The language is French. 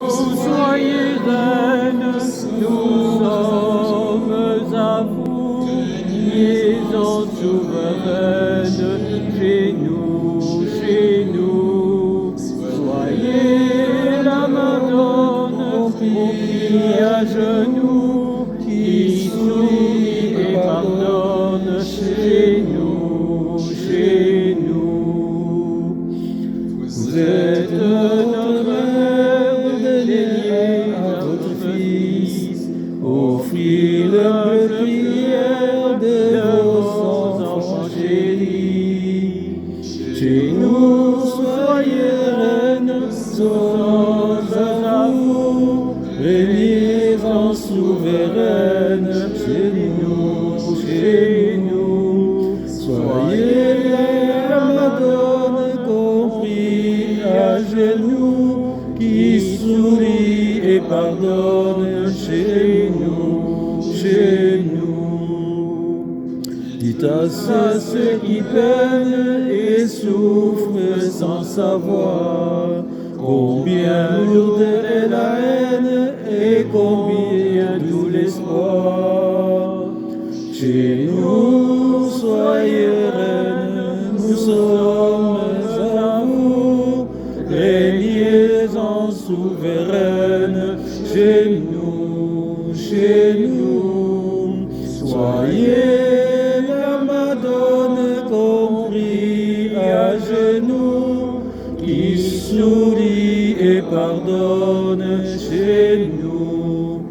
Soyez reine, nous sommes à vous, liaison souveraine, chez nous. Soyez la Madone, prie à genoux, qui sourit et pardonne, chez nous. Vous êtes notre mère, déliée à votre Fils, offrez la prière de vos enfants chéris. Chez nous, soyez reine, sommes à vous, régnez en souveraine, chez nous. Soyez la Madone compris à genoux, qui sourit et pardonne, chez nous. Dites à ceux qui peinent et souffrent sans savoir combien lourde est la haine et combien doux l'espoir. Chez nous, soyez reine, nous sommes à vous, régnez en souveraine, chez nous. Soyez la Madone compris à genoux, qui sourit et pardonne, chez nous.